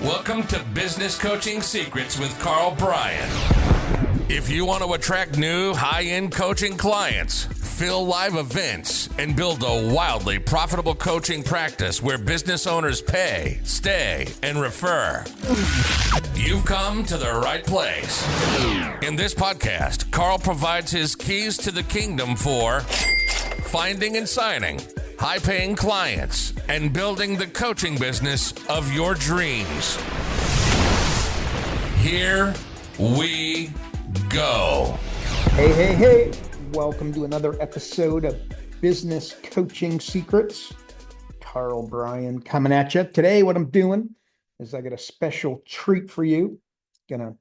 Welcome to Business Coaching Secrets with Karl Bryan. If you want to attract new high-end coaching clients, fill live events, and build a wildly profitable coaching practice where business owners pay, stay, and refer, you've come to the right place. In this podcast, Karl provides his keys to the kingdom for finding and signing high-paying clients and building the coaching business of your dreams. Here we go. Hey. Welcome to another episode of Business Coaching Secrets. Karl Bryan coming at you. Today, what I'm doing is I got a special treat for you. Gonna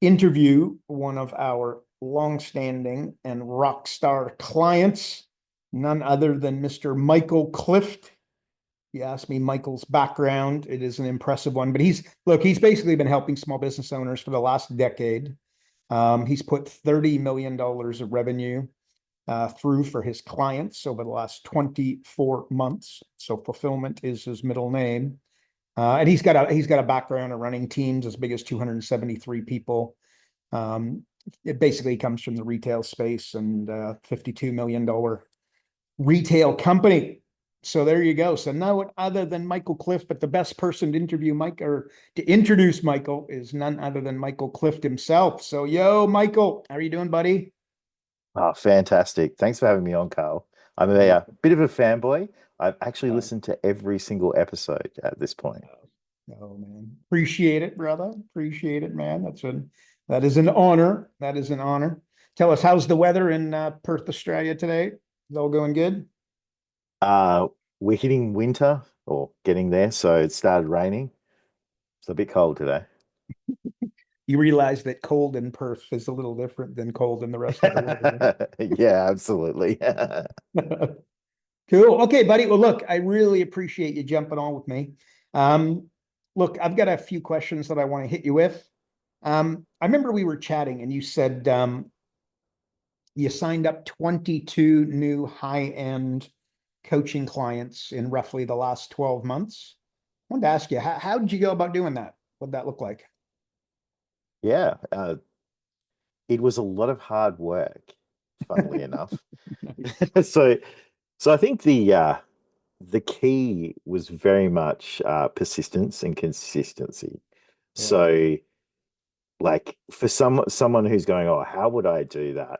interview one of our longstanding and rock star clients, none other than Mr. Michael Clift. You asked me Michael's background. It is an impressive one, but he's basically been helping small business owners for the last decade. He's put $30 million of revenue through for his clients over the last 24 months. So fulfillment is his middle name. And he's got a background of running teams as big as 273 people. It basically comes from the retail space and $52 million retail company. So there you go. So no other than Michael Clift, but the best person to interview Mike or to introduce Michael is none other than Michael Clift himself. So yo, Michael, how are you doing, buddy? Oh, fantastic. Thanks for having me on, Carl. I'm a bit of a fanboy. I've actually listened to every single episode at this point. Oh man. Appreciate it, brother. Appreciate it, man. That is an honor. That is an honor. Tell us, how's the weather in Perth, Australia today? Is all going good? We're hitting winter or getting there, so it started raining. It's a bit cold today. You realize that cold in Perth is a little different than cold in the rest of the world. Yeah, absolutely. Cool. Okay, buddy. Well, look, I really appreciate you jumping on with me. Look, I've got a few questions that I want to hit you with. I remember we were chatting and you said you signed up 22 new high-end coaching clients in roughly the last 12 months. I wanted to ask you, how did you go about doing that? What did that look like? Yeah, it was a lot of hard work, funnily enough. Nice. So I think the key was very much persistence and consistency. Yeah. So, like for someone who's going, oh, how would I do that?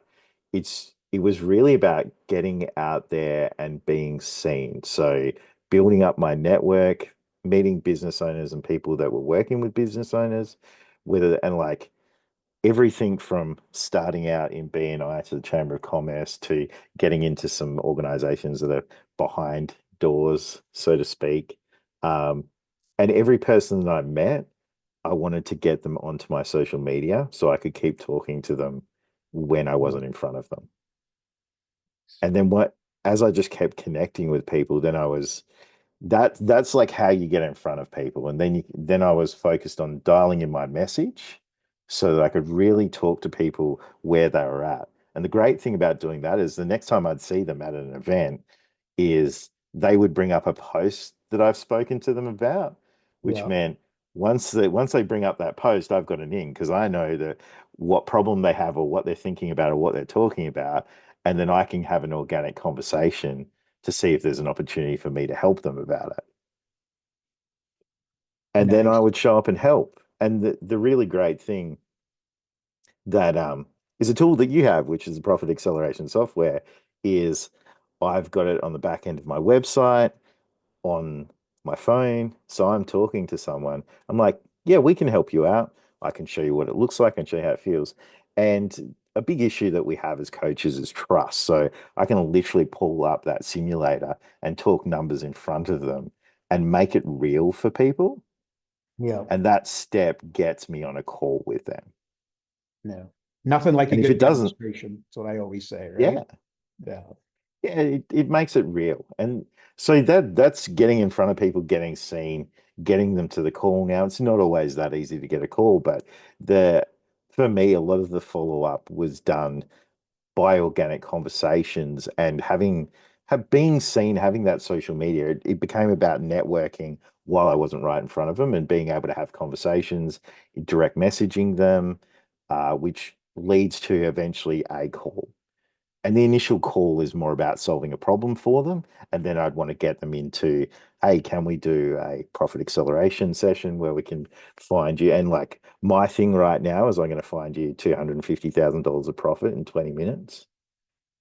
It was really about getting out there and being seen. So building up my network, meeting business owners and people that were working with business owners, and like everything from starting out in BNI to the Chamber of Commerce to getting into some organizations that are behind doors, so to speak. And every person that I met, I wanted to get them onto my social media so I could keep talking to them when I wasn't in front of them. And then as I just kept connecting with people, then that's like how you get in front of people. And then I was focused on dialing in my message so that I could really talk to people where they were at. And the great thing about doing that is the next time I'd see them at an event is they would bring up a post that I've spoken to them about, which meant once they bring up that post, I've got an in because I know that what problem they have or what they're thinking about or what they're talking about. And then I can have an organic conversation to see if there's an opportunity for me to help them about it. And then I would show up and help. And the really great thing that is a tool that you have, which is the Profit Acceleration software, is I've got it on the back end of my website, on my phone. So I'm talking to someone. I'm like, yeah, we can help you out. I can show you what it looks like and show you how it feels. And a big issue that we have as coaches is trust. So I can literally pull up that simulator and talk numbers in front of them and make it real for people. Yeah. And that step gets me on a call with them. No, nothing like a good demonstration. That's what I always say, right? Yeah, it makes it real. And so that's getting in front of people, getting seen, getting them to the call. Now, it's not always that easy to get a call, but for me, a lot of the follow-up was done by organic conversations and having being seen, having that social media, it became about networking while I wasn't right in front of them and being able to have conversations, direct messaging them, which leads to eventually a call. And the initial call is more about solving a problem for them. And then I'd want to get them into, hey, can we do a profit acceleration session where we can find you? And like my thing right now is I'm going to find you $250,000 of profit in 20 minutes,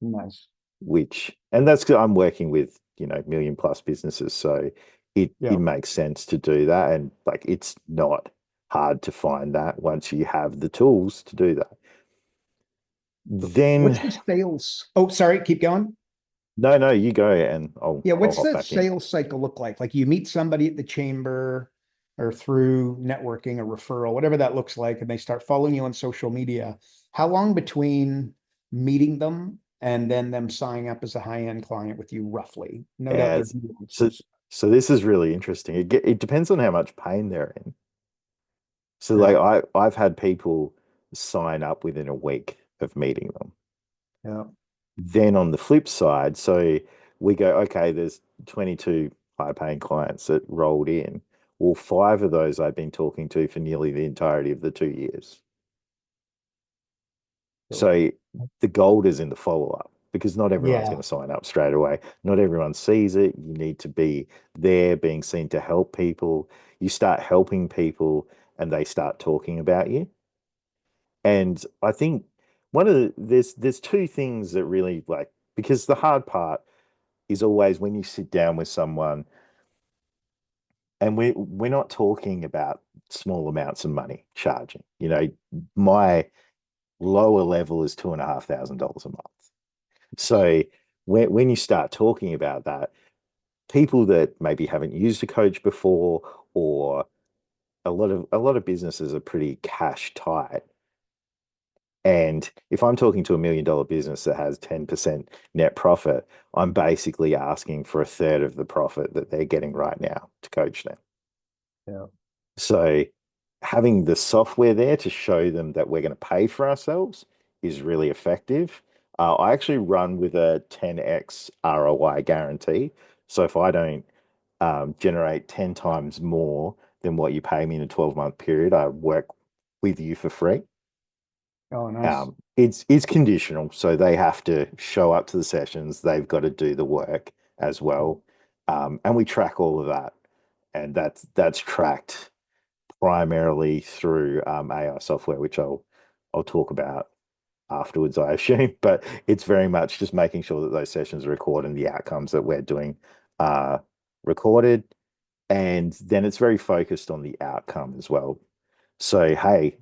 Nice. which, and that's good. I'm working with, million plus businesses. So it Yeah. makes sense to do that. And like, it's not hard to find that once you have the tools to do that. What's Then, the sales? Oh, sorry, keep going. no, no, you go and Yeah, I'll what's hop the back in. sales cycle look like? Like you meet somebody at the chamber or through networking, a referral, whatever that looks like, and they start following you on social media. How long between meeting them and then them signing up as a high-end client with you, roughly? No doubt there's As so nuances. so this is really interesting. It depends on how much pain they're in. So like Yeah, I've had people sign up within a week of meeting them. yeah. Then on the flip side, so we go, okay, there's 22 high paying clients that rolled in. Well, five of those I've been talking to for nearly the entirety of the 2 years. So, So the gold is in the follow up because not everyone's yeah. going to sign up straight away. Not everyone sees it. You need to be there, being seen to help people. You start helping people and they start talking about you. And I think there's two things that really like because the hard part is always when you sit down with someone and we're not talking about small amounts of money charging. My lower level is $2,500 a month. So when you start talking about that, people that maybe haven't used a coach before, or a lot of businesses are pretty cash tight. And if I'm talking to $1 million business that has 10% net profit, I'm basically asking for a third of the profit that they're getting right now to coach them. Yeah. So having the software there to show them that we're going to pay for ourselves is really effective. I actually run with a 10x ROI guarantee. So if I don't generate 10 times more than what you pay me in a 12-month period, I work with you for free. Oh, nice. It's conditional, so they have to show up to the sessions. They've got to do the work as well, and we track all of that, and that's tracked primarily through AI software, which I'll talk about afterwards, I assume. But it's very much just making sure that those sessions are recorded and the outcomes that we're doing are recorded, and then it's very focused on the outcome as well. So, hey,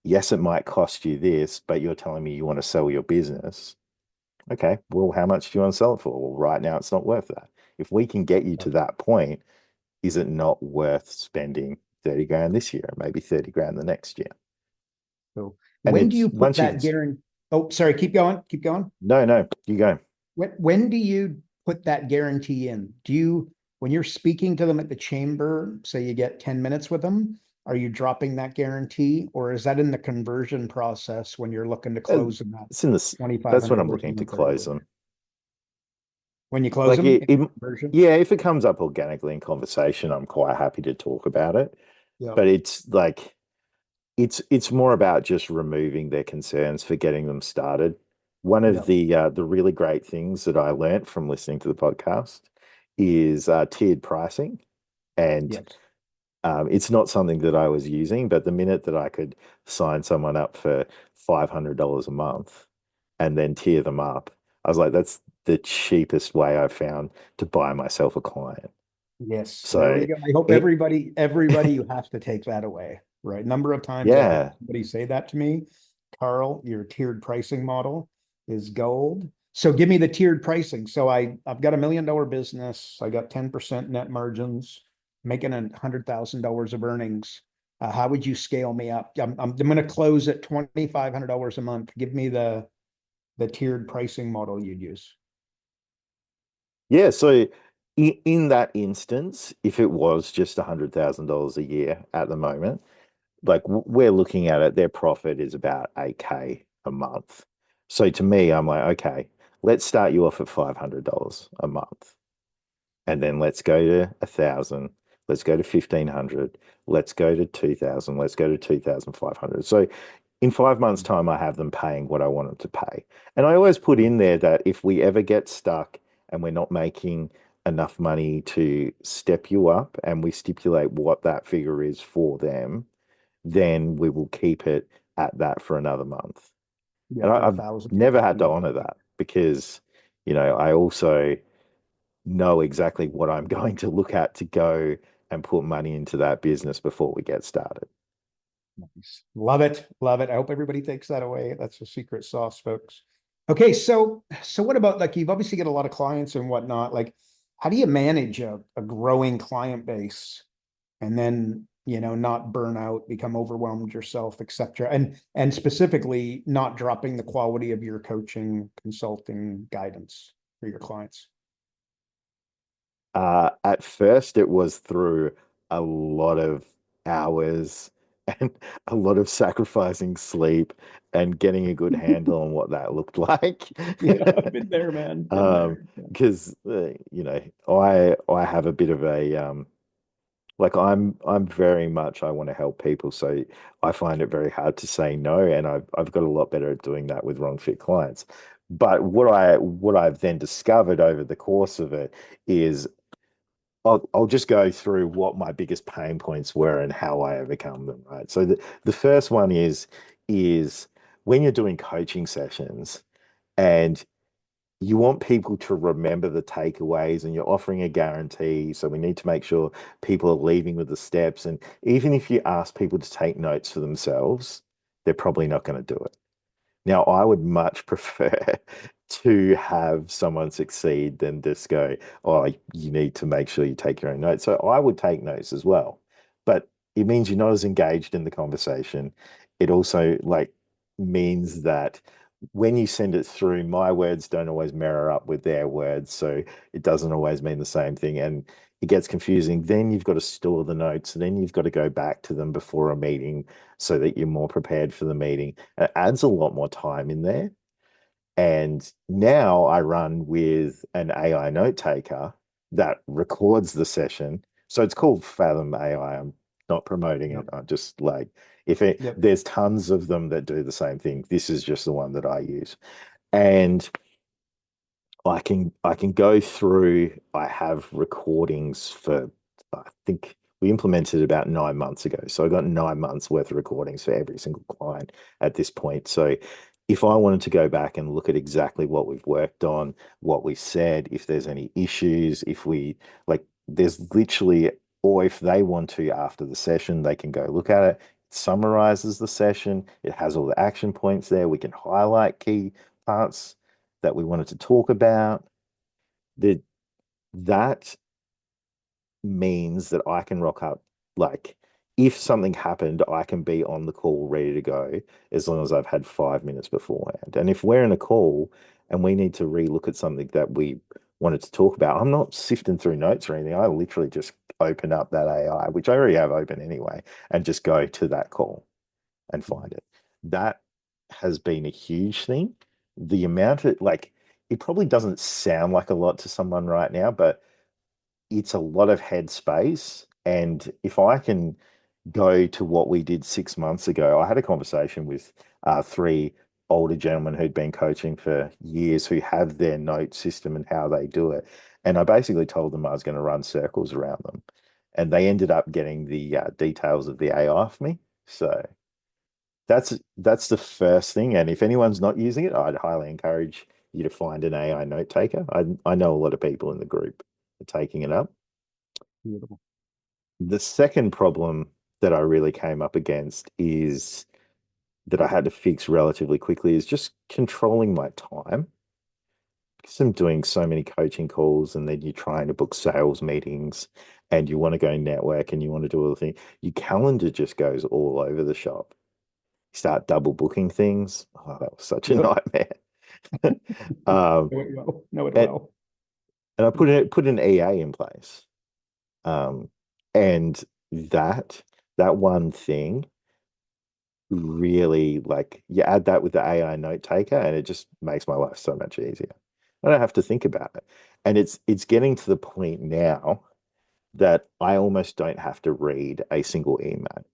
yes, it might cost you this, but you're telling me you want to sell your business. Okay, well, how much do you want to sell it for? Well, right now it's not worth that. If we can get you to that point, is it not worth spending 30 grand this year, maybe 30 grand the next year? So And when do it's you put once you that can, guarantee? Oh, sorry, keep going, keep going. no, no, you go. When do you put that guarantee in? Do you, when you're speaking to them at the chamber, say you get 10 minutes with them, are you dropping that guarantee, or is that in the conversion process when you're looking to Uh, close them at It's in this, that's when I'm $2,500 a looking to month or close whatever? them. When you close Like them it, in it conversion? yeah, if it comes up organically in conversation, I'm quite happy to talk about it. Yeah. But it's like it's more about just removing their concerns for getting them started. One of Yeah. the really great things that I learnt from listening to the podcast is tiered pricing, and Yes. it's not something that I was using. But the minute that I could sign someone up for $500 a month and then tier them up, I was like, that's the cheapest way I've found to buy myself a client. Yes, there we So go. I hope it, everybody, you have to take that away, right? Number of times I've heard yeah, somebody say that to me, Carl, your tiered pricing model is gold. So give me the tiered pricing. So I've got $1 million business. I got 10% net margins, making $100,000 of earnings. How would you scale me up? I'm going to close at $2,500 a month. Give me the tiered pricing model you'd use. yeah. So in that instance, if it was just $100,000 a year at the moment, like we're looking at it, their profit is about 8K a month. So to me, I'm like, okay, let's start you off at $500 a month. And then let's go to 1,000. Let's go to 1,500. Let's go to 2,000. Let's go to 2,500. So in 5 months' time, I have them paying what I want them to pay. And I always put in there that if we ever get stuck and we're not making enough money to step you up and we stipulate what that figure is for them, then we will keep it at that for another month. Yeah, And for a I've thousand. never had to honor that because, I also know exactly what I'm going to look at to go and put money into that business before we get started. Nice. Love it. Love it. I hope everybody takes that away. That's the secret sauce, folks. Okay, so what about, like, you've obviously got a lot of clients and whatnot. Like, how do you manage a growing client base and then, not burn out, become overwhelmed yourself, etc. And specifically not dropping the quality of your coaching, consulting, guidance for your clients? At first, it was through a lot of hours and a lot of sacrificing sleep and getting a good handle on what that looked like. Yeah, I've been there, man. Been Um, there. because I have a bit of a like I'm very much I want to help people, so I find it very hard to say no, and I've got a lot better at doing that with wrong fit clients. But what I've then discovered over the course of it is I'll just go through what my biggest pain points were and how I overcome them, right? So the first one is when you're doing coaching sessions and you want people to remember the takeaways and you're offering a guarantee. So we need to make sure people are leaving with the steps. And even if you ask people to take notes for themselves, they're probably not going to do it. Now, I would much prefer to have someone succeed than just go, oh, you need to make sure you take your own notes. So I would take notes as well, but it means you're not as engaged in the conversation. It also means that when you send it through, my words don't always mirror up with their words. So it doesn't always mean the same thing. And it gets confusing. Then you've got to store the notes. Then you've got to go back to them before a meeting so that you're more prepared for the meeting. It adds a lot more time in there. And now I run with an AI note taker that records the session. So it's called Fathom AI. I'm not promoting it. Yep. I just Yep. there's tons of them that do the same thing. This is just the one that I use. And I can go through. I have recordings for I think we implemented it about 9 months ago. So I got 9 months worth of recordings for every single client at this point. So if I wanted to go back and look at exactly what we've worked on, what we said, if there's any issues, if we there's literally, or if they want to after the session, they can go look at it. It summarizes the session. It has all the action points there. We can highlight key parts that we wanted to talk about. That that means that I can rock up, like if something happened, I can be on the call ready to go as long as I've had 5 minutes beforehand. And if we're in a call and we need to relook at something that we wanted to talk about, I'm not sifting through notes or anything. I literally just open up that AI, which I already have open anyway, and just go to that call and find it. That has been a huge thing. The amount of it probably doesn't sound like a lot to someone right now, but it's a lot of headspace. And if I can go to what we did 6 months ago, I had a conversation with three older gentlemen who'd been coaching for years who have their note system and how they do it. And I basically told them I was going to run circles around them. And they ended up getting the details of the AI for me. So that's the first thing. And if anyone's not using it, I'd highly encourage you to find an AI note taker. I know a lot of people in the group are taking it up. Beautiful. The second problem that I really came up against is that I had to fix relatively quickly is just controlling my time. Because I'm doing so many coaching calls and then you're trying to book sales meetings and you want to go network and you want to do all the things, your calendar just goes all over the shop. Start double booking things. Oh, that was such a Yep. nightmare. um, Know it well. Know it and, well. and I put an EA in place. Um, and that one thing really, you add that with the AI note taker and it just makes my life so much easier. I don't have to think about it. And it's getting to the point now that I almost don't have to read a single email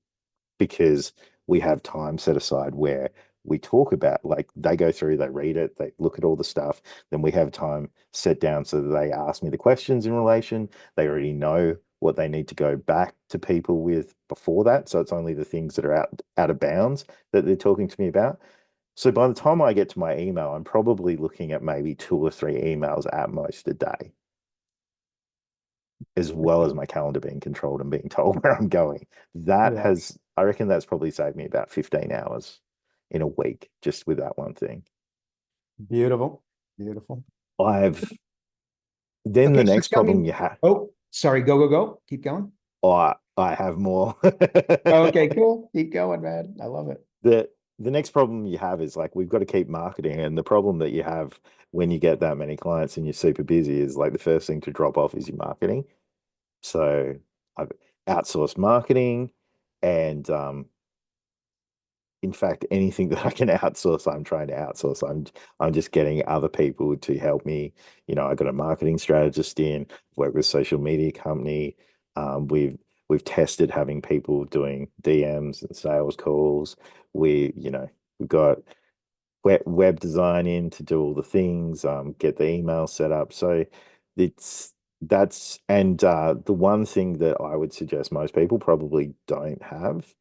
because we have time set aside where we talk about, like, they go through, they read it, they look at all the stuff, then we have time set down so that they ask me the questions in relation. They already know what they need to go back to people with before that. So it's only the things that are out of bounds that they're talking to me about. So by the time I get to my email, I'm probably looking at maybe 2 or 3 emails at most a day, as well as my calendar being controlled and being told where I'm going. That Yeah. has, I reckon that's probably saved me about 15 hours in a week just with that one thing. Beautiful. Beautiful. I've then the Okay, so next tell problem me. you have, Oh, sorry. Go, go, go. Keep going. I have more. Okay, cool. Keep going, man. I love it. the the next problem you have is like we've got to keep marketing, and the problem that you have when you get that many clients and you're super busy is like the first thing to drop off is your marketing. So I've outsourced marketing, and in fact, anything that I can outsource, I'm trying to outsource. I'm just getting other people to help me. I got a marketing strategist in, work with social media company. We've tested having people doing DMs and sales calls. We've got web design in to do all the things, get the email set up. So it's that's and the one thing that I would suggest most people probably don't have,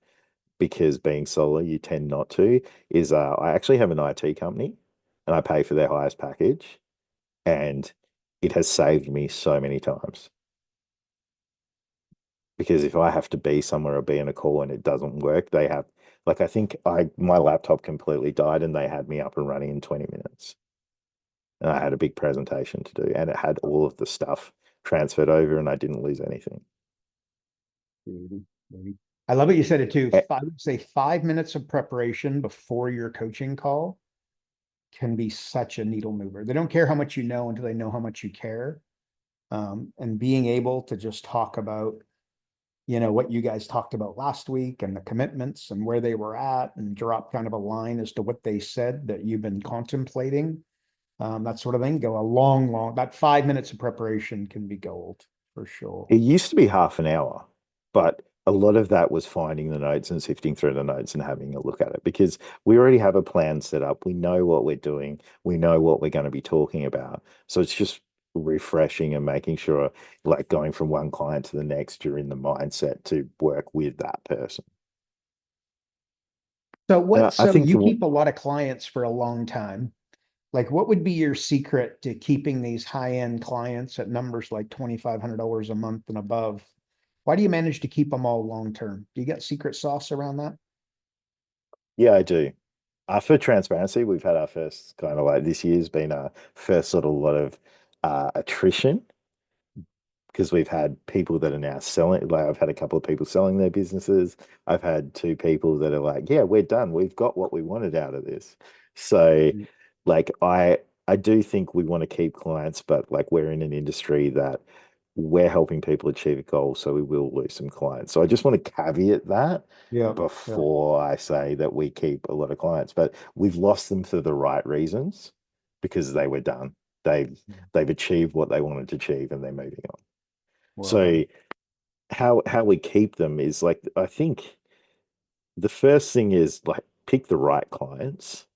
because being solo, you tend not to, is I actually have an IT company and I pay for their highest package, and it has saved me so many times. Because if I have to be somewhere or be in a call and it doesn't work, they have, like, I think my laptop completely died and they had me up and running in 20 minutes. And I had a big presentation to do, and it had all of the stuff transferred over and I didn't lose anything. Mhm, mhm. I love it. You said it too. Eh, I would say 5 minutes of preparation before your coaching call can be such a needle mover. They don't care how much you know until they know how much you care. And being able to just talk about, what you guys talked about last week and the commitments and where they were at and drop kind of a line as to what they said that you've been contemplating, that sort of thing, go a that 5 minutes of preparation can be gold for sure. It used to be half an hour, but a lot of that was finding the notes and sifting through the notes and having a look at it because we already have a plan set up. We know what we're doing. We know what we're going to be talking about. So it's just refreshing and making sure, like going from one client to the next, you're in the mindset to work with that person. So I think you keep a lot of clients for a long time. Like, what would be your secret to keeping these high-end clients at numbers like $2,500 a month and above? Why do you manage to keep them all long term? Do you got secret sauce around that? yeah, I do. For transparency, we've had our first kind of, like, this year's been our first sort of lot of attrition, because we've had people that are now selling. Like, I've had a couple of people selling their businesses. I've had 2 people that are like, yeah, we're done. We've got what we wanted out of this. So, Mm. like, I do think we want to keep clients, but like we're in an industry that we're helping people achieve a goal, so we will lose some clients. So I just want to caveat that Yeah, yeah. before I say that we keep a lot of clients, but we've lost them for the right reasons because they were done. They've achieved what they wanted to achieve and they're moving on. Wow. So how we keep them is, like, I think the first thing is, like, pick the right clients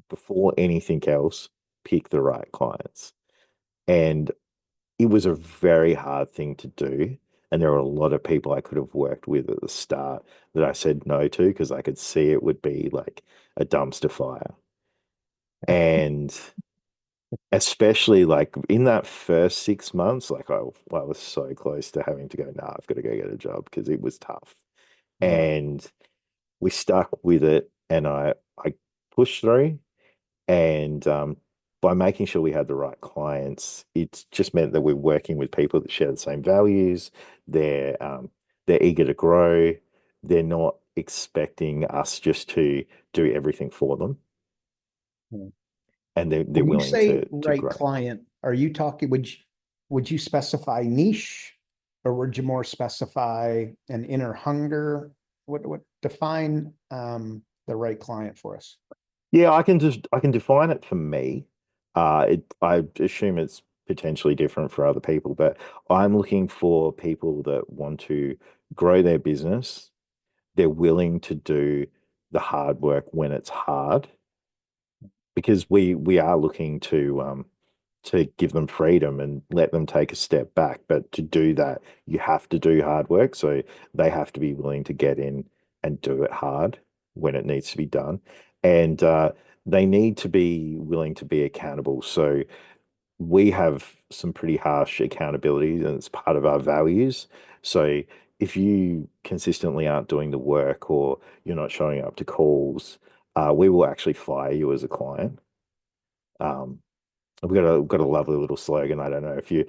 before anything else. Pick the right clients. And it was a very hard thing to do. And there were a lot of people I could have worked with at the start that I said no to because I could see it would be like a dumpster fire. And especially like in that first 6 months, like I was so close to having to go, nah, I've got to go get a job because it was tough. Yeah. And we stuck with it, and I pushed through. And by making sure we had the right clients, it just meant that we're working with people that share the same values. They're eager to grow. They're not expecting us just to do everything for them, Yeah. and they're When you willing say to right grow. client, are you talking, would you specify niche, or would you more specify an inner hunger? What define the right client for us? Yeah, I can define it for me. I assume it's potentially different for other people, but I'm looking for people that want to grow their business. They're willing to do the hard work when it's hard, because we are looking to give them freedom and let them take a step back. But to do that, you have to do hard work. So they have to be willing to get in and do it hard when it needs to be done. And they need to be willing to be accountable. So we have some pretty harsh accountability, and it's part of our values. So if you consistently aren't doing the work or you're not showing up to calls, we will actually fire you as a client. Um, we've got a lovely little slogan. I don't know if you,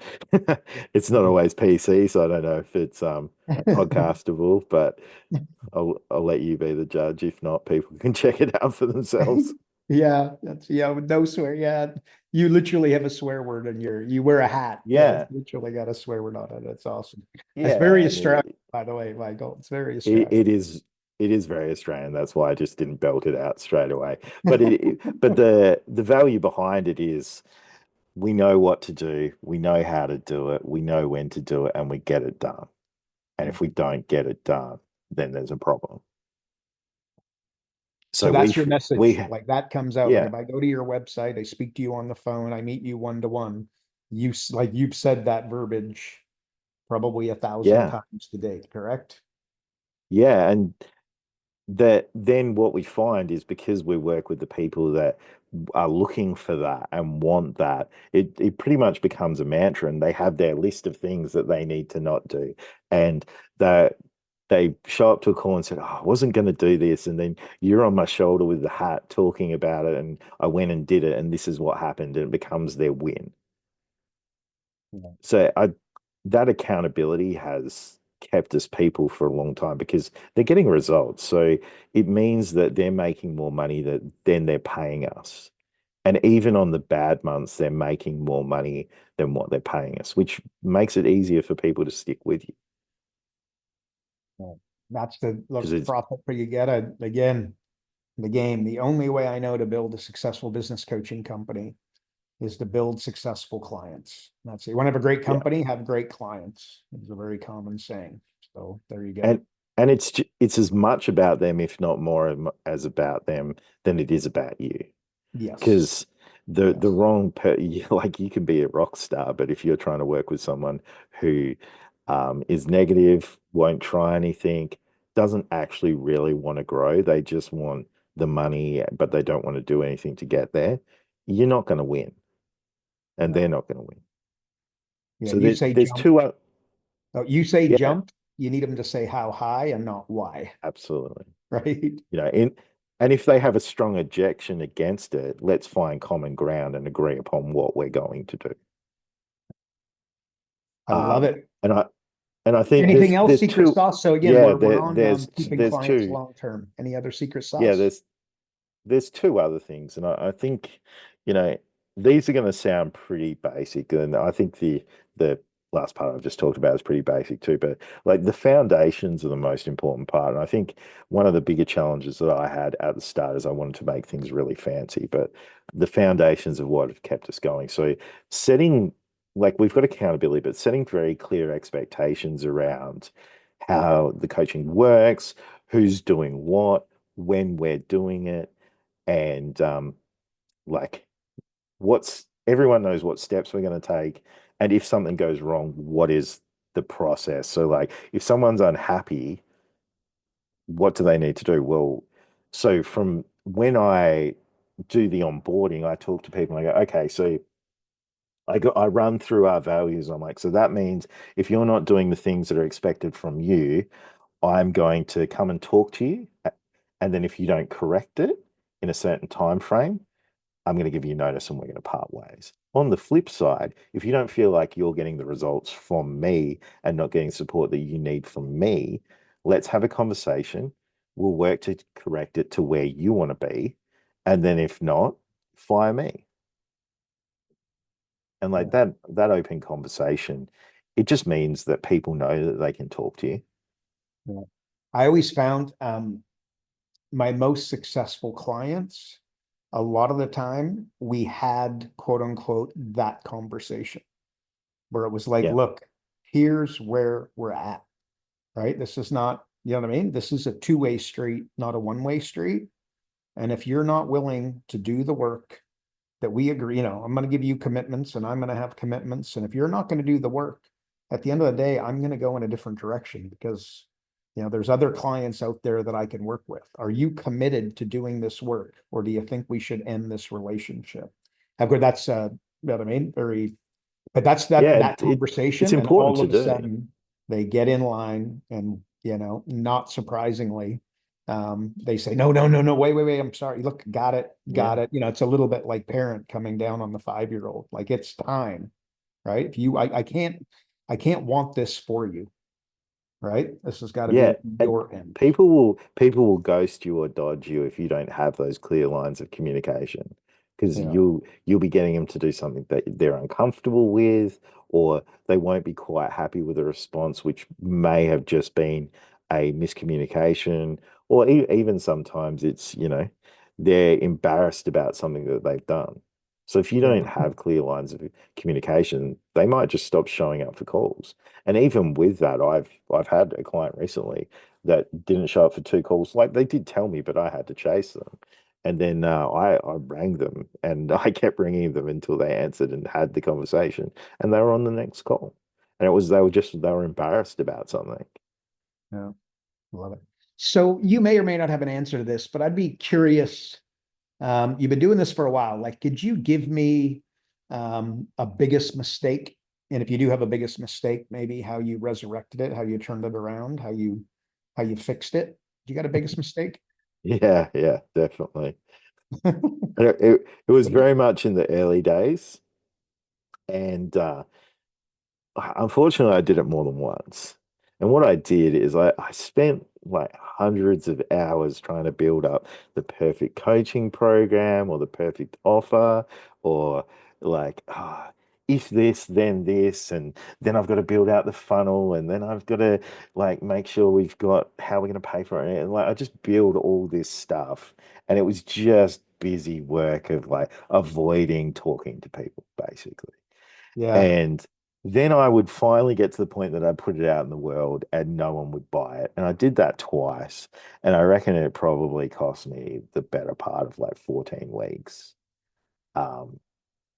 it's not always PC, so I don't know if it's podcastable, but I'll let you be the judge. If not, people can check it out for themselves. Yeah, with no swear. Yeah, you literally have a swear word in you wear a hat. Yeah, it's Yeah, literally got a swear word on it. That's awesome. That's very yeah, and Australian, by the way, Michael. It's very it, Australian. it is it is very Australian. That's why I just didn't belt it out straight away. But the value behind it is we know what to do, we know how to do it, we know when to do it, and we get it done. And if we don't get it done, then there's a problem. So So that's your we message. Like that comes out. Like yeah, if I go to your website, I speak to you on the phone, I meet you one to one. Like you've said that verbiage probably 1,000 yeah, times to date, correct? yeah. And that then what we find is, because we work with the people that are looking for that and want that, it pretty much becomes a mantra, and they have their list of things that they need to not do. And that they show up to a call and said, "Oh, I wasn't going to do this." And then you're on my shoulder with the hat talking about it. And I went and did it. And this is what happened. And it becomes their win. Yeah. So that accountability has kept us people for a long time, because they're getting results. So it means that they're making more money than they're paying us. And even on the bad months, they're making more money than what they're paying us, which makes it easier for people to stick with you. Yeah. That's the Because look it's profit for you get it again. The game. The only way I know to build a successful business coaching company is to build successful clients. That's it. You want to have a great yeah. company, have great clients. It's a very common saying. So there you go. And it's as much about them, if not more, as about them than it is about you. Yes. Because the Yes. wrong like, you can be a rock star, but if you're trying to work with someone who is negative, won't try anything, doesn't actually really want to grow, they just want the money, but they don't want to do anything to get there, you're not going to win, and they're No. not going to win. Yeah. So You say there's jump. two Oh, you say yeah, jump. You need them to say how high and not why. absolutely. Right. In and if they have a strong objection against it, let's find common ground and agree upon what we're going to do. I love Um, it. and I think Anything else? there's Secret two, sauce. So again, yeah, we're on keeping there's clients two, long term. Any other secret yeah, sauce? there's two other things, and I think, you know, these are going to sound pretty basic, and I think the last part I've just talked about is pretty basic too. But like, the foundations are the most important part, and I think one of the bigger challenges that I had at the start is I wanted to make things really fancy, but the foundations of what have kept us going. So setting, like, we've got accountability, but setting very clear expectations around how the coaching works, who's doing what, when we're doing it, and like, what's everyone knows what steps we're going to take, and if something goes wrong, what is the process. So like, if someone's unhappy, what do they need to do? Well, so from when I do the onboarding, I talk to people and I go, okay, so I run through our values. I'm like, so that means if you're not doing the things that are expected from you, I'm going to come and talk to you. And then if you don't correct it in a certain time frame, I'm going to give you notice and we're going to part ways. On the flip side, if you don't feel like you're getting the results from me and not getting support that you need from me, let's have a conversation. We'll work to correct it to where you want to be. And then if not, fire me. And like, Yeah. that open conversation, it just means that people know that they can talk to you. Yeah. I always found my most successful clients a lot of the time we had quote unquote that conversation where it was like, Yeah. look, here's where we're at, right? This is not, you know what I mean? This is a two-way street, not a one-way street. And if you're not willing to do the work that we agree, I'm going to give you commitments and I'm going to have commitments. And if you're not going to do the work, at the end of the day, I'm going to go in a different direction because, there's other clients out there that I can work with. Are you committed to doing this work? Or do you think we should end this relationship? Of course, that's, you know what I mean? But that's Yeah, that it's conversation. And important all to of a do. sudden they get in line and, not surprisingly, they say, no, no, no, no, wait, wait, wait. I'm sorry. Look, got it, Yeah. got it. It's a little bit like parent coming down on the 5-year-old. Like it's time, right? If you, I can't want this for you, right? This has got to be Yeah, on and your end. people will ghost you or dodge you if you don't have those clear lines of communication, because Yeah. you'll be getting them to do something that they're uncomfortable with, or they won't be quite happy with a response, which may have just been a miscommunication, or even sometimes it's, they're embarrassed about something that they've done. So if you don't Yeah. have clear lines of communication, they might just stop showing up for calls. And even with that, I've had a client recently that didn't show up for 2 calls. Like they did tell me, but I had to chase them. And then I rang them and I kept ringing them until they answered and had the conversation. And they were on the next call. And they were embarrassed about something. Yeah. Love it. So you may or may not have an answer to this, but I'd be curious. You've been doing this for a while. Like, could you give me a biggest mistake? And if you do have a biggest mistake, maybe how you resurrected it, how you turned it around, how you fixed it. You got a biggest mistake? Yeah, yeah, definitely. And it was very much in the early days. And unfortunately, I did it more than once. And what I did is I spent like hundreds of hours trying to build up the perfect coaching program or the perfect offer, or like, if this, then this, and then I've got to build out the funnel, and then I've got to like make sure we've got how we're going to pay for it. And like I just build all this stuff, and it was just busy work of like avoiding talking to people, basically. Yeah. And then I would finally get to the point that I put it out in the world and no one would buy it. And I did that twice. And I reckon it probably cost me the better part of like 14 weeks. Um,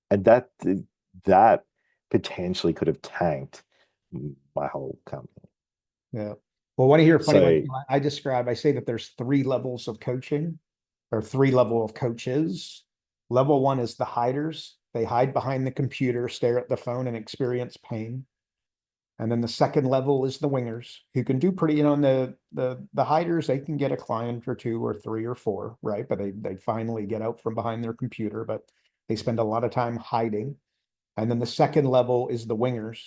and that potentially could have tanked my whole company. Yeah. Well, what I hear funny, like So I say that there's three levels of coaching or three level of coaches. Level one is the hiders. They hide behind the computer, stare at the phone and experience pain. And then the second level is the wingers who can do pretty, and the hiders, they can get a client or two or three or four, right? But they finally get out from behind their computer, but they spend a lot of time hiding. And then the second level is the wingers,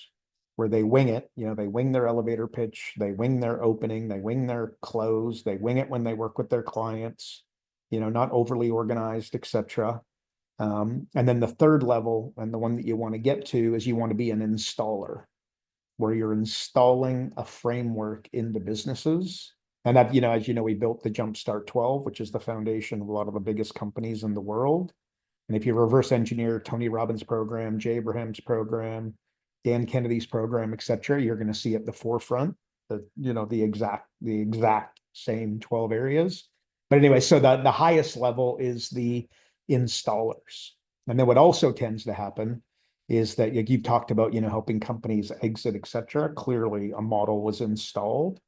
where they wing it. They wing their elevator pitch, they wing their opening, they wing their close, they wing it when they work with their clients, not overly organized, etc. And then the third level, and the one that you want to get to, is you want to be an installer, where you're installing a framework into businesses. And that, as you know, we built the Jumpstart 12, which is the foundation of a lot of the biggest companies in the world. And if you reverse engineer Tony Robbins' program, Jay Abraham's program, Dan Kennedy's program, et cetera, you're going to see at the forefront the exact same 12 areas. But anyway, so the highest level is the installers. And then what also tends to happen is that, like you've talked about, helping companies exit, et cetera. Clearly a model was installed.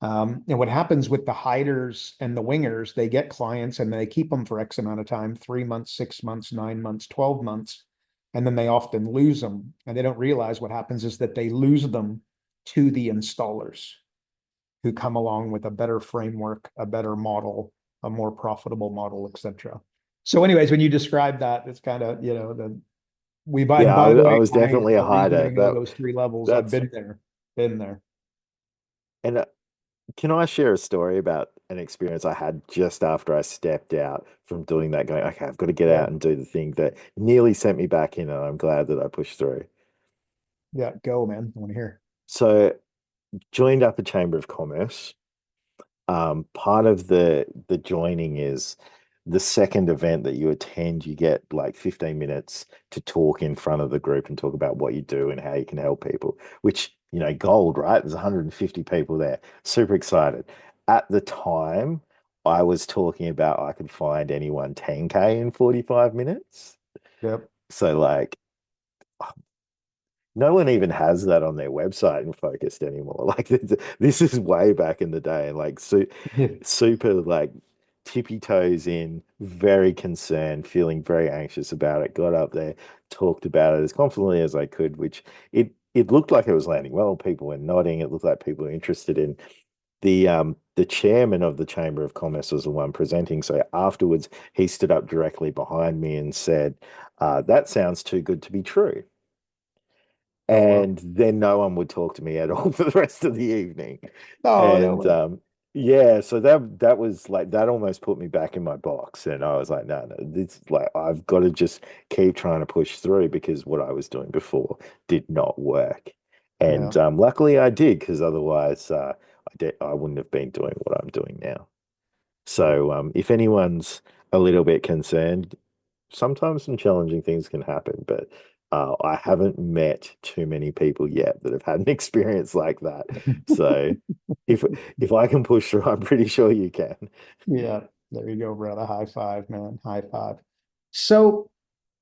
And what happens with the hiders and the wingers, they get clients and they keep them for X amount of time, 3 months, 6 months, 9 months, 12 months. And then they often lose them. And they don't realize what happens is that they lose them to the installers who come along with a better framework, a better model, a more profitable model, et cetera. So anyways, when you describe that, it's kind of, and yeah, by the I way, was definitely a the reason I hider. know those three levels, I've That's been there, been there. and Can I share a story about an experience I had just after I stepped out from doing that, going, okay, I've got to get Yeah. out and do the thing that nearly sent me back in, and I'm glad that I pushed through. Yeah. Go, man. I want to hear. So, joined up a chamber of commerce. Part of the joining is the second event that you attend, you get like 15 minutes to talk in front of the group and talk about what you do and how you can help people, which, gold, right? There's 150 people there. Super excited. At the time, I was talking about I could find anyone 10K in 45 minutes. Yep. So like no one even has that on their website in Focused anymore. Like this is way back in the day, and like super like tippy toes in, very concerned, feeling very anxious about it. Got up there, talked about it as confidently as I could, which it looked like it was landing well. People were nodding. It looked like people were interested in the chairman of the Chamber of Commerce was the one presenting. So afterwards, he stood up directly behind me and said, "That sounds too good to be true." Oh, well. And then no one would talk to me at all for the rest of the evening. Oh, no And way. yeah, so that was like that almost put me back in my box, and I was like, no, no, this like I've got to just keep trying to push through because what I was doing before did not work. Yeah. And luckily I did, because otherwise I wouldn't have been doing what I'm doing now. Yeah. So if anyone's a little bit concerned, sometimes some challenging things can happen, but I haven't met too many people yet that have had an experience like that. So if if I can push through, I'm pretty sure you can. Yeah. There you go, brother. High five, man. High five. So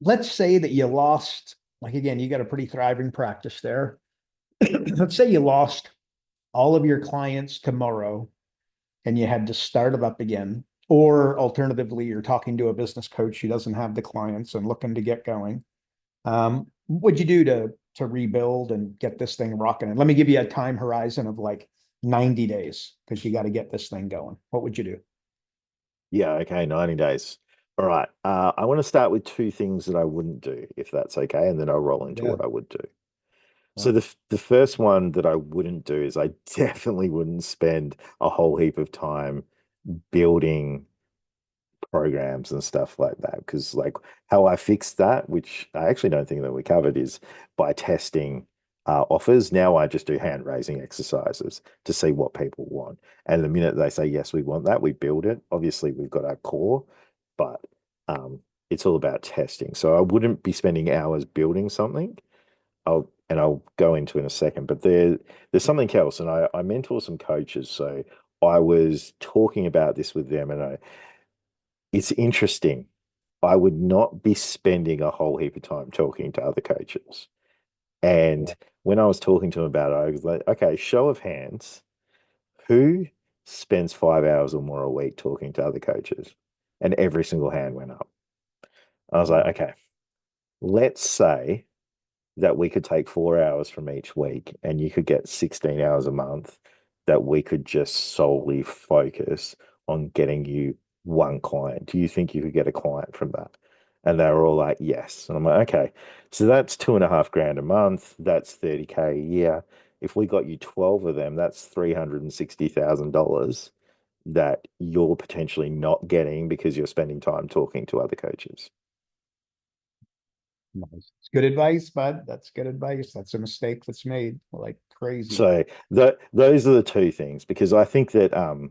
let's say that you lost, like again, you got a pretty thriving practice there. Let's say you lost all of your clients tomorrow and you had to start it up again. Or alternatively, you're talking to a business coach who doesn't have the clients and looking to get going. What'd you do to rebuild and get this thing rocking? And let me give you a time horizon of like 90 days because you got to get this thing going. What would you do? Yeah, okay, 90 days. All right. I want to start with two things that I wouldn't do, if that's okay, and then I'll roll into Yeah. what I would do. Yeah. So the first one that I wouldn't do is I definitely wouldn't spend a whole heap of time building programs and stuff like that. Because like how I fixed that, which I actually don't think that we covered, is by testing offers. Now I just do hand raising exercises to see what people want. And the minute they say, yes, we want that, we build it. Obviously, we've got our core, but it's all about testing. So I wouldn't be spending hours building something. I'll go into in a second, but there's something else, and I mentor some coaches, so I was talking about this with them, and it's interesting. I would not be spending a whole heap of time talking to other coaches. Yeah. And when I was talking to them about it, I was like, okay, show of hands, who spends 5 hours or more a week talking to other coaches? And every single hand went up. I was like, Wow. okay, let's say that we could take 4 hours from each week and you could get 16 hours a month that we could just solely focus on getting you one client. Do you think you could get a client from that? And they were all like, yes. And I'm like, okay, so that's 2.5 grand a month. That's 30K a year. If we got you 12 of them, that's $360,000 that you're potentially not getting because you're spending time talking to other coaches. Nice. It's good advice, bud. That's good advice. That's a mistake that's made like crazy. So those are the two things, because I think that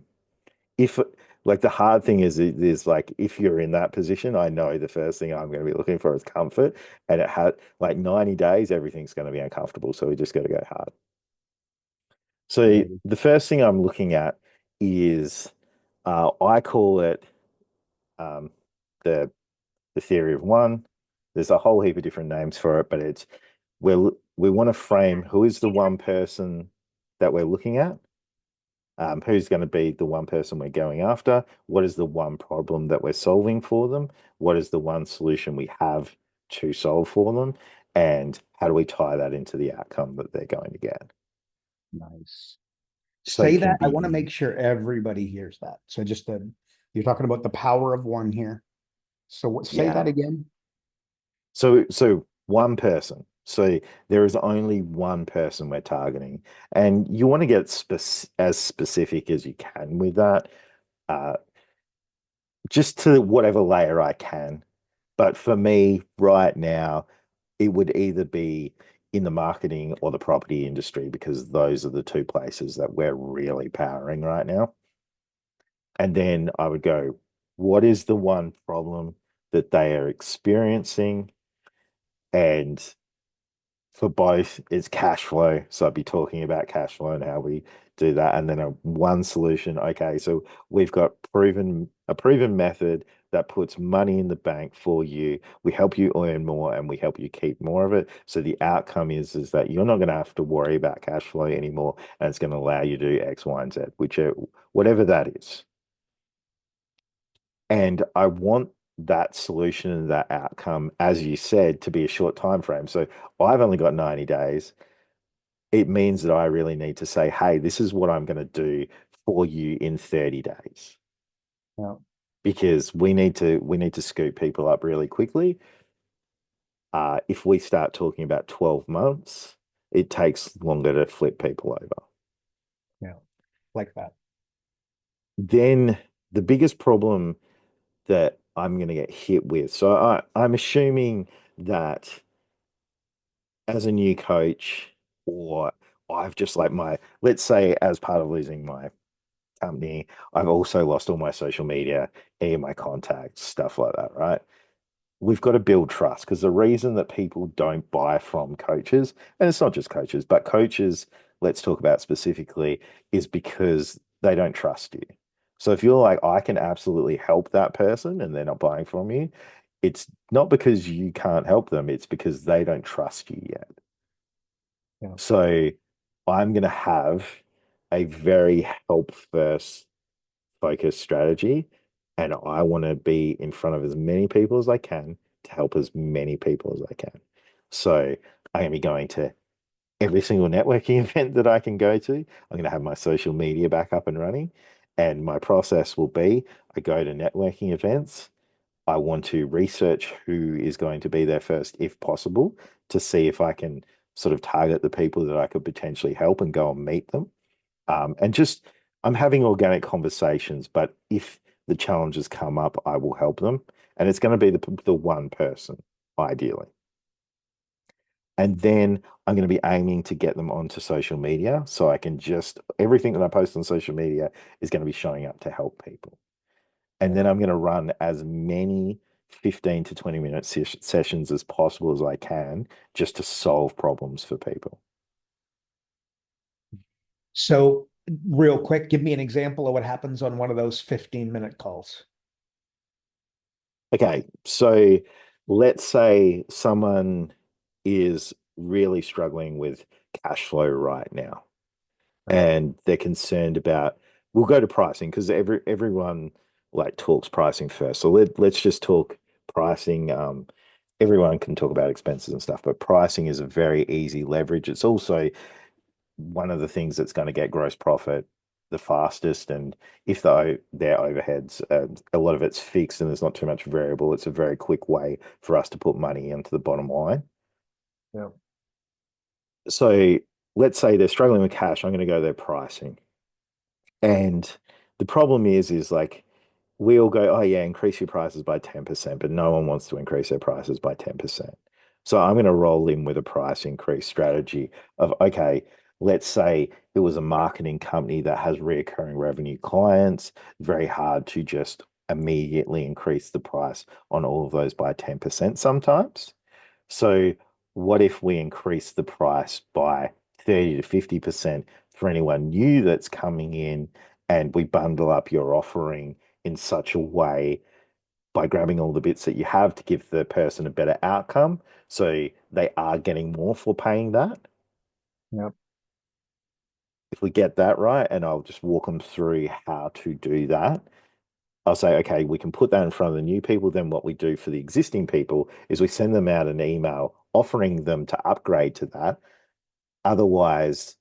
if like the hard thing is like if you're in that position, I know the first thing I'm going to be looking for is comfort, and it had like 90 days, everything's going to be uncomfortable. So we just got to go hard. So Alrighty. the first thing I'm looking at is I call it um, the the theory of one. There's a whole heap of different names for it, but it's we want to frame who is the one person that we're looking at, who's going to be the one person we're going after, what is the one problem that we're solving for them, what is the one solution we have to solve for them, and how do we tie that into the outcome that they're going to get. Nice. So it Say can that. I be want to make sure everybody hears that. So you're talking about the power of one here. So say yeah. that again. So one person. So there is only one person we're targeting, and you want to get as specific as you can with that, uh, just to whatever layer I can. But for me, right now, it would either be in the marketing or the property industry, because those are the two places that we're really powering right now. And then I would go what is the one problem that they are experiencing? And for both, it's cash flow. So I'd be talking about cash flow and how we do that. And then one solution. Okay, so we've got a proven method that puts money in the bank for you. We help you earn more and we help you keep more of it. So the outcome is that you're not going to have to worry about cash flow anymore, and it's going to allow you to do X, Y, and Z, whatever that is. And I want that solution and that outcome, as you said, to be a short time frame. So I've only got 90 days. It means that I really need to say, hey, this is what I'm going to do for you in 30 days. Yeah. Because we need to scoop people up really quickly. If we start talking about 12 months, it takes longer to flip people over. Yeah. Like that. Then the biggest problem that I'm going to get hit with. So I'm assuming that as a new coach, or I've just like let's say as part of losing my company, I've also lost all my social media, any of my contacts, stuff like that, right? We've got to build trust, because the reason that people don't buy from coaches, and it's not just coaches, but coaches, let's talk about specifically, is because they don't trust you. So if you're like, I can absolutely help that person and they're not buying from you, it's not because you can't help them, it's because they don't trust you yet. Yeah. So I'm going to have a very help first focused strategy. And I want to be in front of as many people as I can to help as many people as I can. So I'm going to be going to every single networking event that I can go to. I'm going to have my social media back up and running. And my process will be I go to networking events. I want to research who is going to be there first, if possible, to see if I can sort of target the people that I could potentially help and go and meet them. And just, I'm having organic conversations, but if the challenges come up, I will help them. And it's going to be the one person, ideally. And then I'm going to be aiming to get them onto social media. So I can just, everything that I post on social media is going to be showing up to help people. And Yeah. then I'm going to run as many 15 to 20-minute sessions as possible as I can, just to solve problems for people. So, real quick, give me an example of what happens on one of those 15-minute calls. Okay, so let's say someone is really struggling with cash flow right now, Right. and they're concerned about, we'll go to pricing because everyone like talks pricing first. So let's just talk pricing. Everyone can talk about expenses and stuff, but pricing is a very easy leverage. It's also one of the things that's going to get gross profit the fastest. And if their overheads, a lot of it's fixed and there's not too much variable, it's a very quick way for us to put money into the bottom line. Yeah. So let's say they're struggling with cash. I'm going to go their pricing. And the problem is like, we all go, oh yeah, increase your prices by 10%, but no one wants to increase their prices by 10%. So I'm going to roll in with a price increase strategy of, okay, let's say it was a marketing company that has reoccurring revenue clients, very hard to just immediately increase the price on all of those by 10% sometimes. So what if we increase the price by 30 to 50% for anyone new that's coming in, and we bundle up your offering in such a way by grabbing all the bits that you have to give the person a better outcome, so they are getting more for paying that. Yep. If we get that right, and I'll just walk them through how to do that, I'll say, okay, we can put that in front of the new people. Then what we do for the existing people is we send them out an email offering them to upgrade to that. Otherwise,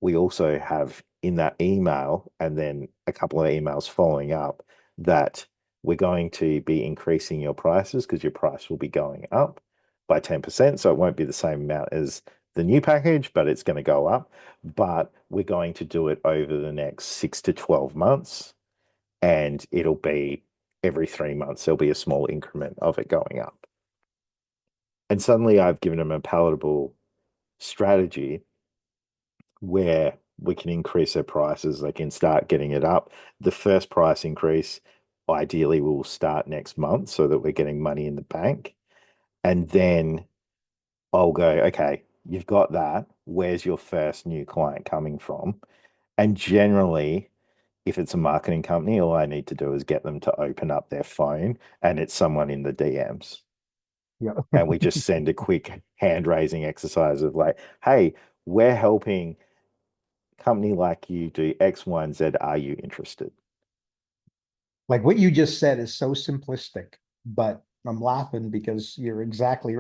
we also have in that email, and then a couple of emails following up, that we're going to be increasing your prices because your price will be going up by 10%. So it won't be the same amount as the new package, but it's going to go up. But we're going to do it over the next 6 to 12 months, and it'll be every 3 months, there'll be a small increment of it going up. And suddenly I've given them a palatable strategy where we can increase their prices. They can start getting it up. The first price increase, ideally will start next month so that we're getting money in the bank. And then I'll go, okay, you've got that. Where's your first new client coming from? And generally, if it's a marketing company, all I need to do is get them to open up their phone and it's someone in the DMs. Yeah. And we just send a quick hand raising exercise of like, hey, we're helping company like you do X, Y, and Z. Are you interested? Like what you just said is so simplistic, but I'm laughing because you're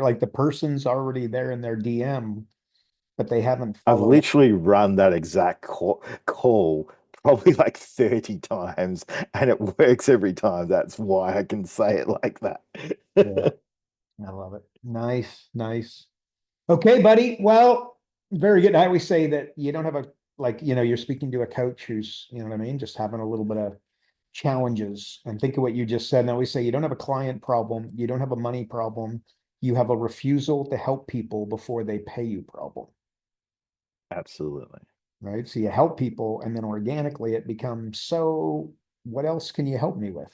like the person's already there in their DM, but they haven't I've followed up. literally run that exact call probably like 30 times and it works every time. That's why I can say it like that. Yeah, I love it. Nice, nice. Okay, buddy. Well, very good. I always say that you don't have a like, you're speaking to a coach who's, you know what I mean, just having a little bit of challenges. And think of what you just said. And I always say you don't have a client problem, you don't have a money problem, you have a refusal to help people before they pay you problem. Absolutely. Right? So you help people, and then organically it becomes, so what else can you help me with?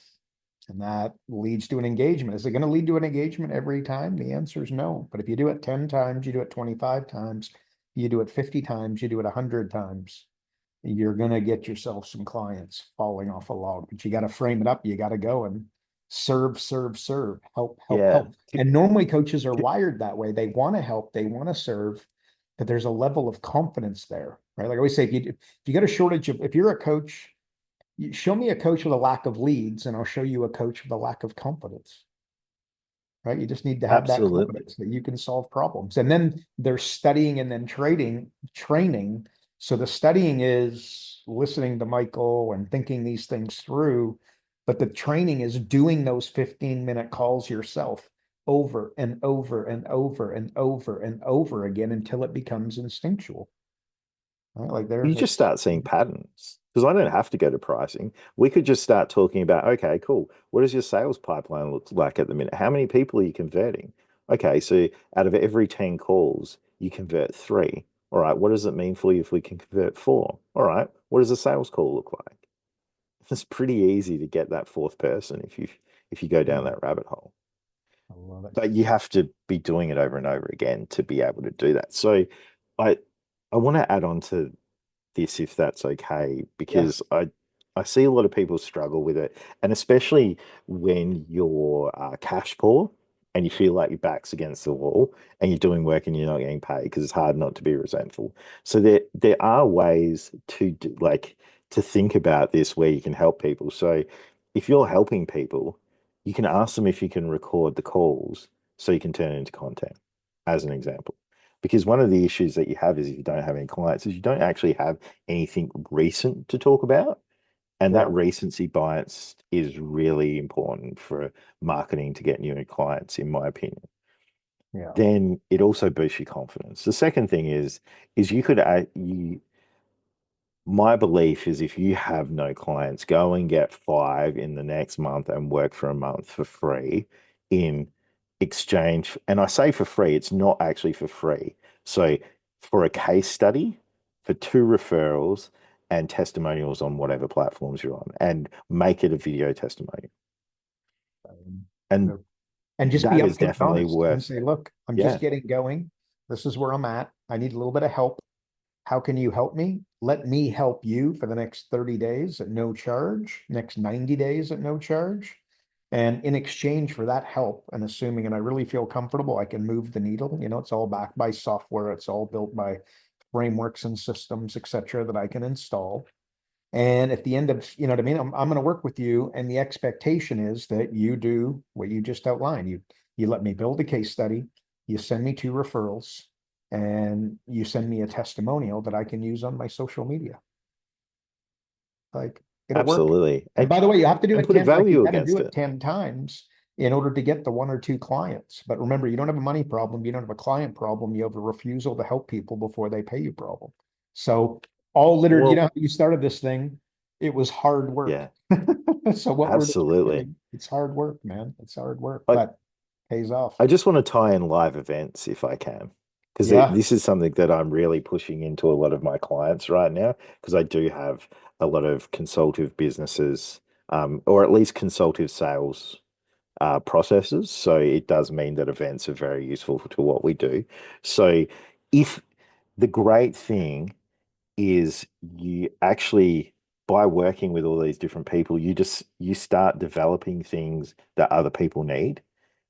And that leads to an engagement. Is it going to lead to an engagement every time? The answer is no. But if you do it 10 times, you do it 25 times, you do it 50 times, you do it 100 times, you're going to get yourself some clients falling off a log. But you got to frame it up. You got to go and serve, serve, serve, help, help, Yeah. help. And normally coaches are wired that way. They want to help, they want to serve, but there's a level of confidence there, right? Like I always say, if you get a shortage of, if you're a coach, you show me a coach with a lack of leads, and I'll show you a coach with a lack of confidence, right? You just need to have that Absolutely. confidence that you can solve problems. And then they're studying and then training. So the studying is listening to Michael and thinking these things through, but the training is doing those 15-minute calls yourself over and over and over and over and over again until it becomes instinctual. Right? Like there, You just it's start seeing patterns because I don't have to go to pricing. We could just start talking about, okay, cool. What does your sales pipeline look like at the minute? How many people are you converting? Okay, so out of every 10 calls, you convert three. All right, what does it mean for you if we can convert four? All right, what does a sales call look like? It's pretty easy to get that fourth person if you go down that rabbit hole. I love it. But you have to be doing it over and over again to be able to do that. So I I want to add on to this if that's okay, Yeah. because I see a lot of people struggle with it, and especially when you're cash poor and you feel like your back's against the wall and you're doing work and you're not getting paid because it's hard not to be resentful. So there are ways to do, like to think about this where you can help people. So if you're helping people, you can ask them if you can record the calls so you can turn it into content, as an example. Because one of the issues that you have is if you don't have any clients, is you don't actually have anything recent to talk about. And that Yeah. recency bias is really important for marketing to get new clients, in my opinion. Yeah. Then it also boosts your confidence. The second thing is you could you my belief is if you have no clients, go and get five in the next month and work for a month for free in exchange. And I say for free, it's not actually for free. So for a case study, for two referrals and testimonials on whatever platforms you're on, and make it a video testimonial. And And just be that is upfront and definitely honest and worth, say, look, I'm just yeah, getting going. This is where I'm at. I need a little bit of help. How can you help me? Let me help you for the next 30 days at no charge, next 90 days at no charge. And in exchange for that help, and assuming, and I really feel comfortable, I can move the needle, it's all backed by software, it's all built by frameworks and systems, et cetera, that I can install. And at the end of, you know what I mean? I'm going to work with you. And the expectation is that you do what you just outlined. You let me build a case study, you send me two referrals, and you send me a testimonial that I can use on my social media. Like it'll work. absolutely. And by the way, you have to do And it put a 10, like you value got to do against it it. 10 times in order to get the one or two clients. But remember, you don't have a money problem, you don't have a client problem, you have a refusal to help people before they pay you problem. So all littered, Well, how you started this thing, it was hard work. yeah, So what we're absolutely. describing, it's hard work, man. It's hard work, I, but pays off. I just want to tie in live events if I can, because Yeah. this is something that I'm really pushing into a lot of my clients right now, because I do have a lot of consultative businesses or at least consultative sales processes. So it does mean that events are very useful to what we do. So if the great thing is you actually, by working with all these different people, you start developing things that other people need.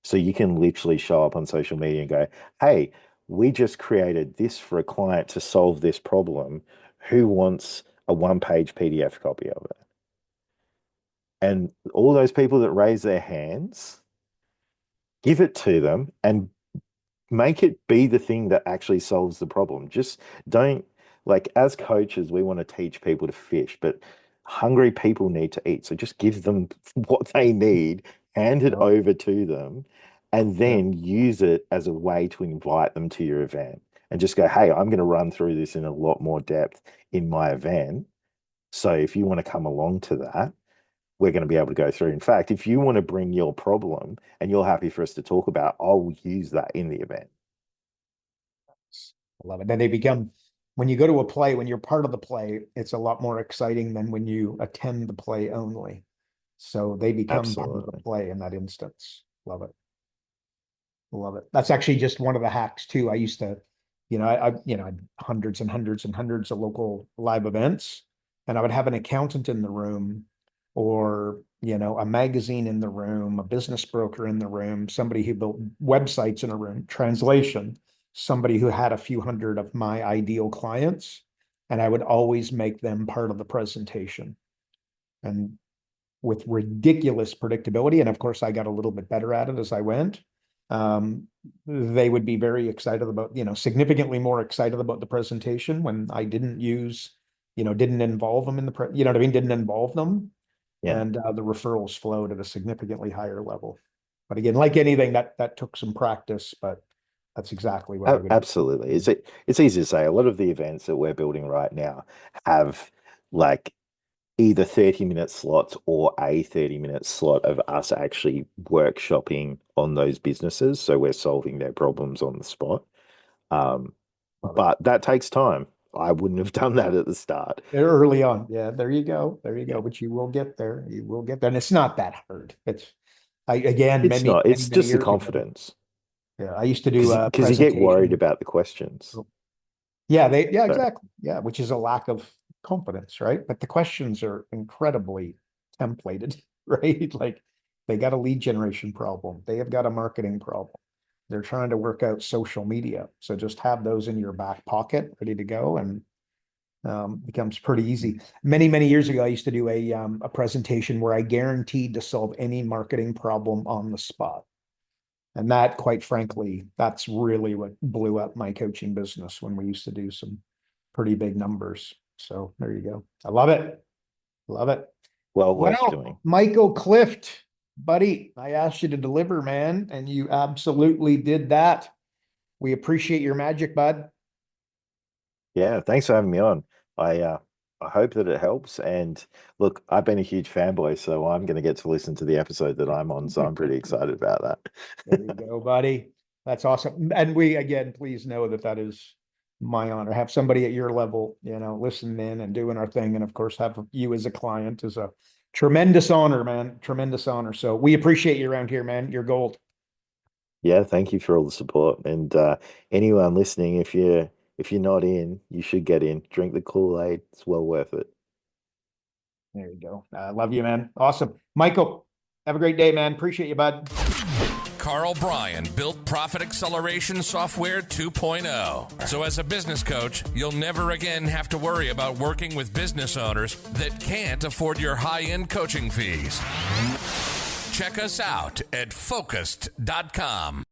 So you can literally show up on social media and go, hey, we just created this for a client to solve this problem. Who wants a one-page PDF copy of it? And all those people that raise their hands, give it to them and make it be the thing that actually solves the problem. Just don't, like, as coaches, we want to teach people to fish, but hungry people need to eat. So just give them what they need, hand it Yep. over to them, and Yep. then use it as a way to invite them to your event and just go, hey, I'm going to run through this in a lot more depth in my event. So if you want to come along to that, we're going to be able to go through. In fact, if you want to bring your problem and you're happy for us to talk about, I'll use that in the event. I love it. Then they become, when you go to a play, when you're part of the play, it's a lot more exciting than when you attend the play only. So they become part of the Absolutely. play in that instance. Love it. Love it. That's actually just one of the hacks too. I used to, I had hundreds and hundreds and hundreds of local live events, and I would have an accountant in the room, or a magazine in the room, a business broker in the room, somebody who built websites in a room, translation, somebody who had a few hundred of my ideal clients, and I would always make them part of the presentation. And with ridiculous predictability, and of course I got a little bit better at it as I went. They would be very excited about, significantly more excited about the presentation when I didn't use, didn't involve them in the, you know what I mean? Didn't involve them. Yeah. And the referrals flowed at a significantly higher level. But again, like anything, that took some practice, but that's exactly what I would do. Absolutely. It's easy to say. A lot of the events that we're building right now have like either 30-minute slots or a 30-minute slot of us actually workshopping on those businesses. So we're solving their problems on the spot. But that takes time. I wouldn't have done that at the start. Early on. Yeah, there you go. There you Yeah. go. But you will get there. You will get there. And it's not that hard. Again, It's many, not. many, It's many just the years ago. confidence Yeah, I used to do a because you get worried presentation. about the questions. Yeah, So, exactly. Yeah, which is a lack of confidence, right? But the questions are incredibly templated, right? Like they got a lead generation problem. They have got a marketing problem. They're trying to work out social media. So just have those in your back pocket, ready to go, and becomes pretty easy. Many, many years ago, I used to do a presentation where I guaranteed to solve any marketing problem on the spot. And that, quite frankly, that's really what blew up my coaching business when we used to do some pretty big numbers. So there you go. I love it. Love it. well worth doing. Well, Michael Clift, buddy, I asked you to deliver, man, and you absolutely did that. We appreciate your magic, bud. Yeah, thanks for having me on. I hope that it helps. And look, I've been a huge fanboy, so I'm going to get to listen to the episode that I'm on. So I'm pretty excited about There you that. go, buddy. That's awesome. And we, again, please know that that is my honor. Have somebody at your level, listening in and doing our thing. And of course, have you as a client is a tremendous honor, man. Tremendous honor. So we appreciate you around here, man. You're gold. Yeah, thank you for all the support. And anyone listening, if you're not in, you should get in. Drink the Kool-Aid. It's well worth it. There you go. I love you, man. Awesome. Michael, have a great day, man. Appreciate you, bud. Karl Bryan built Profit Acceleration Software 2.0. So as a business coach, you'll never again have to worry about working with business owners that can't afford your high-end coaching fees. Check us out at focused.com.